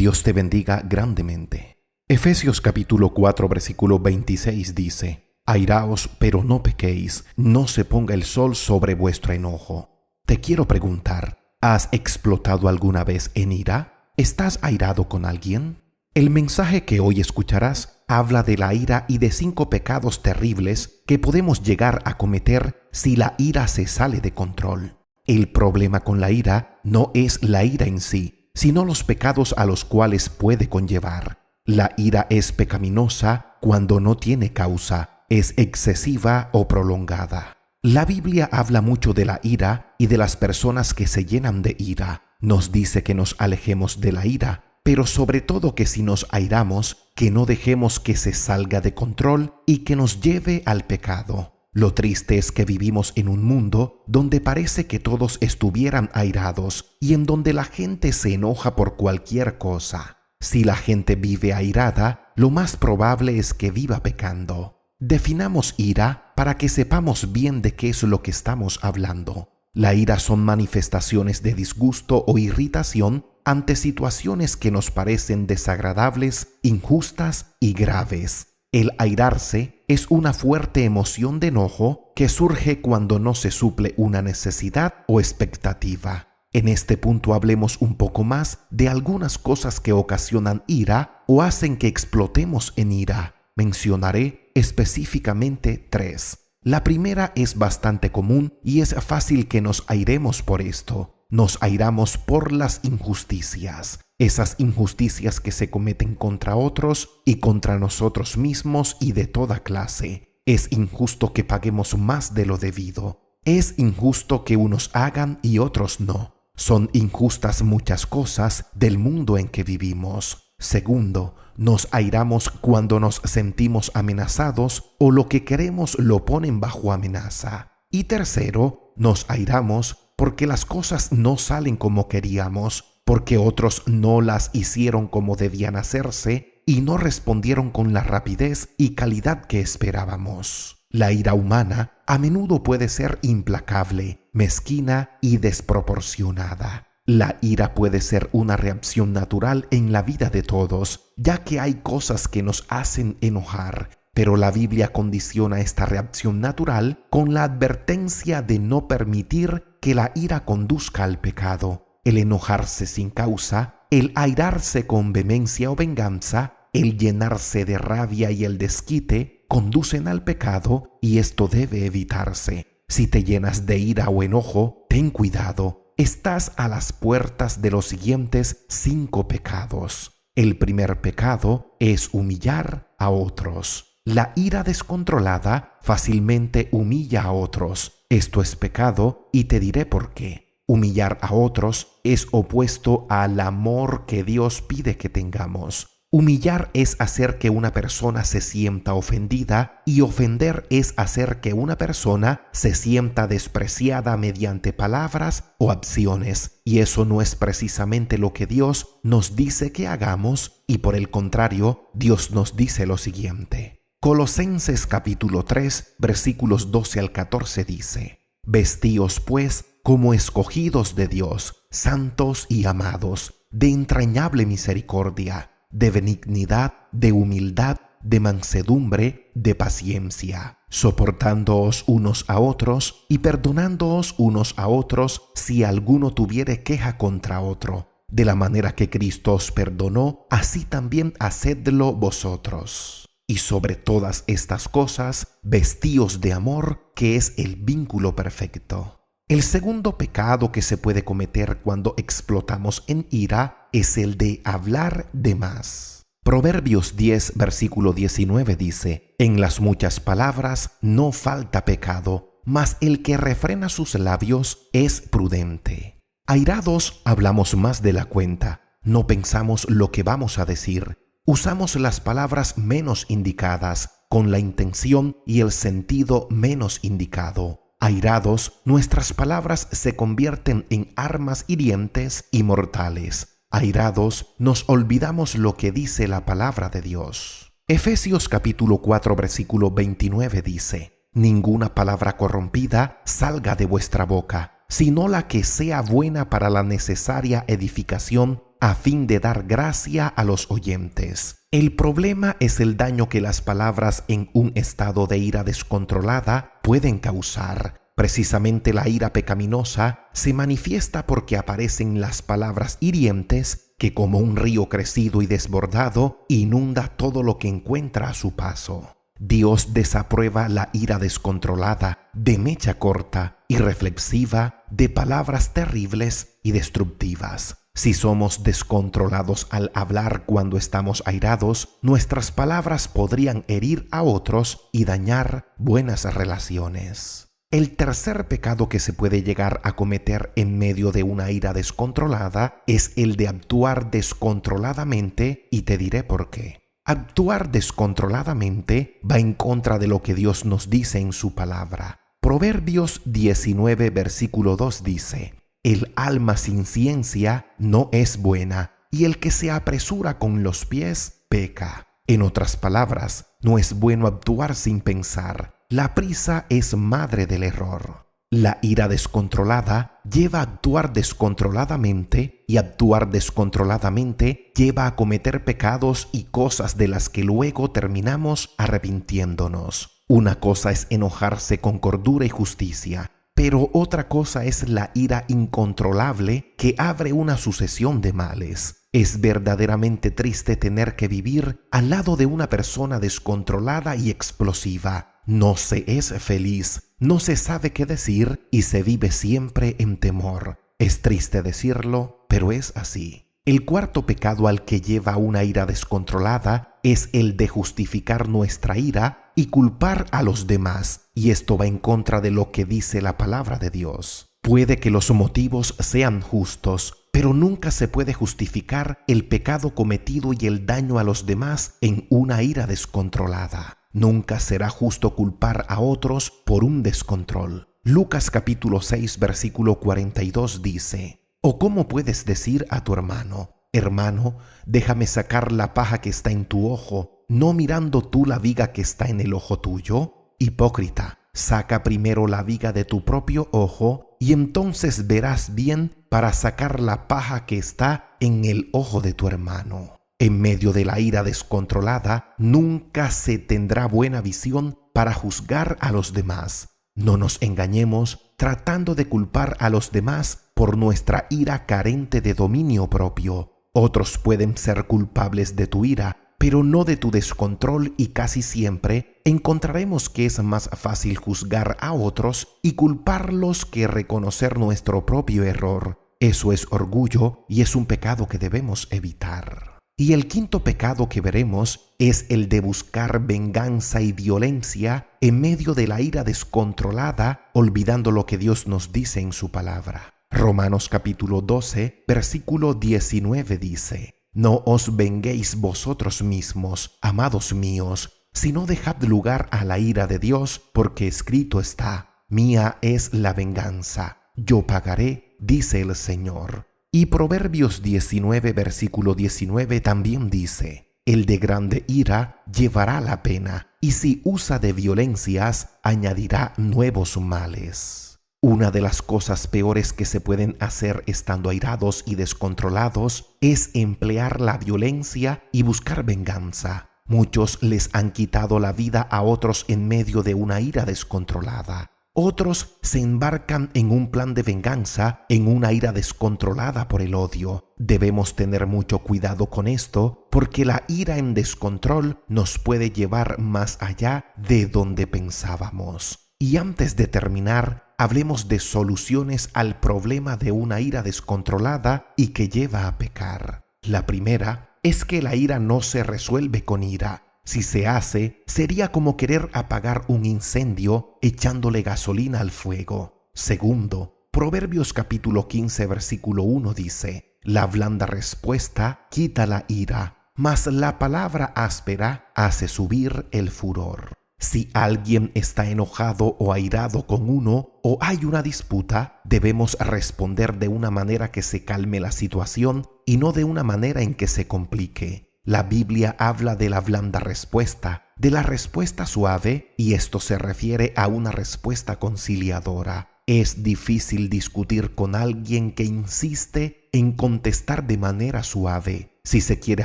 Dios te bendiga grandemente. Efesios capítulo 4 versículo 26 dice: Airaos, pero no pequéis, no se ponga el sol sobre vuestro enojo. Te quiero preguntar, ¿has explotado alguna vez en ira? ¿Estás airado con alguien? El mensaje que hoy escucharás habla de la ira y de 5 pecados terribles que podemos llegar a cometer si la ira se sale de control. El problema con la ira no es la ira en sí, sino los pecados a los cuales puede conllevar. La ira es pecaminosa cuando no tiene causa, es excesiva o prolongada. La Biblia habla mucho de la ira y de las personas que se llenan de ira. Nos dice que nos alejemos de la ira, pero sobre todo que si nos airamos, que no dejemos que se salga de control y que nos lleve al pecado. Lo triste es que vivimos en un mundo donde parece que todos estuvieran airados y en donde la gente se enoja por cualquier cosa. Si la gente vive airada, lo más probable es que viva pecando. Definamos ira para que sepamos bien de qué es lo que estamos hablando. La ira son manifestaciones de disgusto o irritación ante situaciones que nos parecen desagradables, injustas y graves. El airarse es una fuerte emoción de enojo que surge cuando no se suple una necesidad o expectativa. En este punto hablemos un poco más de algunas cosas que ocasionan ira o hacen que explotemos en ira. Mencionaré específicamente 3. La primera es bastante común y es fácil que nos airemos por esto. Nos airamos por las injusticias, esas injusticias que se cometen contra otros y contra nosotros mismos y de toda clase. Es injusto que paguemos más de lo debido. Es injusto que unos hagan y otros no. Son injustas muchas cosas del mundo en que vivimos. Segundo, nos airamos cuando nos sentimos amenazados o lo que queremos lo ponen bajo amenaza. Y tercero, nos airamos porque las cosas no salen como queríamos, porque otros no las hicieron como debían hacerse y no respondieron con la rapidez y calidad que esperábamos. La ira humana a menudo puede ser implacable, mezquina y desproporcionada. La ira puede ser una reacción natural en la vida de todos, ya que hay cosas que nos hacen enojar, pero la Biblia condiciona esta reacción natural con la advertencia de no permitir que la ira conduzca al pecado. El enojarse sin causa, el airarse con vehemencia o venganza, el llenarse de rabia y el desquite conducen al pecado y esto debe evitarse. Si te llenas de ira o enojo, ten cuidado. Estás a las puertas de los siguientes 5 pecados. El primer pecado es humillar a otros. La ira descontrolada fácilmente humilla a otros. Esto es pecado y te diré por qué. Humillar a otros es opuesto al amor que Dios pide que tengamos. Humillar es hacer que una persona se sienta ofendida y ofender es hacer que una persona se sienta despreciada mediante palabras o acciones. Y eso no es precisamente lo que Dios nos dice que hagamos y por el contrario, Dios nos dice lo siguiente. Colosenses capítulo 3, versículos 12 al 14 dice: Vestíos pues como escogidos de Dios, santos y amados, de entrañable misericordia, de benignidad, de humildad, de mansedumbre, de paciencia, soportándoos unos a otros y perdonándoos unos a otros si alguno tuviere queja contra otro. De la manera que Cristo os perdonó, así también hacedlo vosotros. Y sobre todas estas cosas, vestíos de amor, que es el vínculo perfecto. El segundo pecado que se puede cometer cuando explotamos en ira es el de hablar de más. Proverbios 10, versículo 19 dice: En las muchas palabras no falta pecado, mas el que refrena sus labios es prudente. Airados hablamos más de la cuenta, no pensamos lo que vamos a decir. Usamos las palabras menos indicadas, con la intención y el sentido menos indicado. Airados, nuestras palabras se convierten en armas hirientes y mortales. Airados, nos olvidamos lo que dice la palabra de Dios. Efesios capítulo 4, versículo 29 dice: Ninguna palabra corrompida salga de vuestra boca, sino la que sea buena para la necesaria edificación, a fin de dar gracia a los oyentes. El problema es el daño que las palabras en un estado de ira descontrolada pueden causar. Precisamente la ira pecaminosa se manifiesta porque aparecen las palabras hirientes que, como un río crecido y desbordado, inunda todo lo que encuentra a su paso. Dios desaprueba la ira descontrolada, de mecha corta, irreflexiva, de palabras terribles y destructivas. Si somos descontrolados al hablar cuando estamos airados, nuestras palabras podrían herir a otros y dañar buenas relaciones. El tercer pecado que se puede llegar a cometer en medio de una ira descontrolada es el de actuar descontroladamente, y te diré por qué. Actuar descontroladamente va en contra de lo que Dios nos dice en su palabra. Proverbios 19, versículo 2 dice: el alma sin ciencia no es buena, y el que se apresura con los pies peca. En otras palabras, no es bueno actuar sin pensar. La prisa es madre del error. La ira descontrolada lleva a actuar descontroladamente, y actuar descontroladamente lleva a cometer pecados y cosas de las que luego terminamos arrepintiéndonos. Una cosa es enojarse con cordura y justicia, pero otra cosa es la ira incontrolable que abre una sucesión de males. Es verdaderamente triste tener que vivir al lado de una persona descontrolada y explosiva. No se es feliz, no se sabe qué decir y se vive siempre en temor. Es triste decirlo, pero es así. El cuarto pecado al que lleva una ira descontrolada es el de justificar nuestra ira y culpar a los demás, y esto va en contra de lo que dice la palabra de Dios. Puede que los motivos sean justos, pero nunca se puede justificar el pecado cometido y el daño a los demás en una ira descontrolada. Nunca será justo culpar a otros por un descontrol. Lucas capítulo 6, versículo 42 dice: ¿O cómo puedes decir a tu hermano: hermano, déjame sacar la paja que está en tu ojo, no mirando tú la viga que está en el ojo tuyo? Hipócrita, saca primero la viga de tu propio ojo, y entonces verás bien para sacar la paja que está en el ojo de tu hermano. En medio de la ira descontrolada, nunca se tendrá buena visión para juzgar a los demás. No nos engañemos tratando de culpar a los demás por nuestra ira carente de dominio propio. Otros pueden ser culpables de tu ira, pero no de tu descontrol, y casi siempre encontraremos que es más fácil juzgar a otros y culparlos que reconocer nuestro propio error. Eso es orgullo y es un pecado que debemos evitar. Y el quinto pecado que veremos es el de buscar venganza y violencia en medio de la ira descontrolada, olvidando lo que Dios nos dice en su palabra. Romanos capítulo 12, versículo 19 dice: No os venguéis vosotros mismos, amados míos, sino dejad lugar a la ira de Dios, porque escrito está: Mía es la venganza, yo pagaré, dice el Señor. Y Proverbios 19, versículo 19 también dice: El de grande ira llevará la pena, y si usa de violencias, añadirá nuevos males. Una de las cosas peores que se pueden hacer estando airados y descontrolados es emplear la violencia y buscar venganza. Muchos les han quitado la vida a otros en medio de una ira descontrolada. Otros se embarcan en un plan de venganza en una ira descontrolada por el odio. Debemos tener mucho cuidado con esto, porque la ira en descontrol nos puede llevar más allá de donde pensábamos. Y antes de terminar, hablemos de soluciones al problema de una ira descontrolada y que lleva a pecar. La primera es que la ira no se resuelve con ira. Si se hace, sería como querer apagar un incendio echándole gasolina al fuego. Segundo, Proverbios capítulo 15, versículo 1 dice: La blanda respuesta quita la ira, mas la palabra áspera hace subir el furor. Si alguien está enojado o airado con uno o hay una disputa, debemos responder de una manera que se calme la situación y no de una manera en que se complique. La Biblia habla de la blanda respuesta, de la respuesta suave, y esto se refiere a una respuesta conciliadora. Es difícil discutir con alguien que insiste en contestar de manera suave. Si se quiere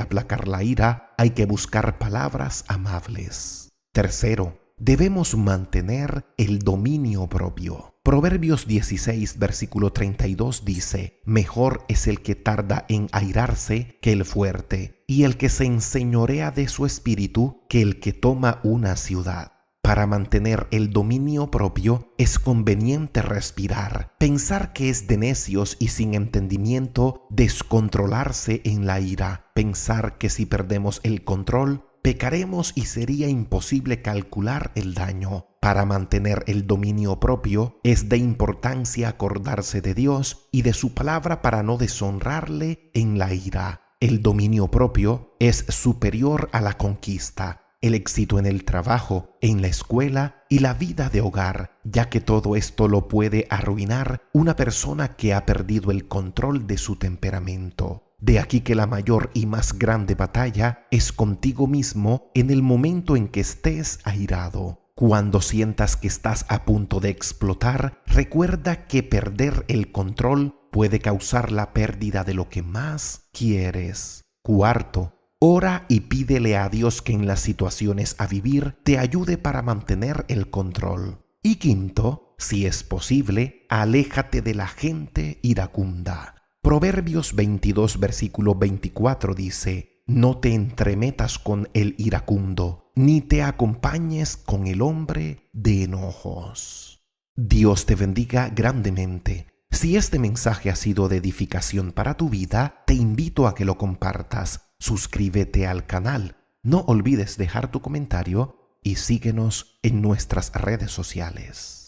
aplacar la ira, hay que buscar palabras amables. Tercero, debemos mantener el dominio propio. Proverbios 16, versículo 32 dice: Mejor es el que tarda en airarse que el fuerte, y el que se enseñorea de su espíritu que el que toma una ciudad. Para mantener el dominio propio es conveniente respirar, pensar que es de necios y sin entendimiento descontrolarse en la ira, pensar que si perdemos el control, pecaremos y sería imposible calcular el daño. Para mantener el dominio propio es de importancia acordarse de Dios y de su palabra para no deshonrarle en la ira. El dominio propio es superior a la conquista, el éxito en el trabajo, en la escuela y la vida de hogar, ya que todo esto lo puede arruinar una persona que ha perdido el control de su temperamento. De aquí que la mayor y más grande batalla es contigo mismo en el momento en que estés airado. Cuando sientas que estás a punto de explotar, recuerda que perder el control puede causar la pérdida de lo que más quieres. Cuarto, ora y pídele a Dios que en las situaciones a vivir te ayude para mantener el control. Y quinto, si es posible, aléjate de la gente iracunda. Proverbios 22, versículo 24 dice: No te entremetas con el iracundo, ni te acompañes con el hombre de enojos. Dios te bendiga grandemente. Si este mensaje ha sido de edificación para tu vida, te invito a que lo compartas. Suscríbete al canal, no olvides dejar tu comentario y síguenos en nuestras redes sociales.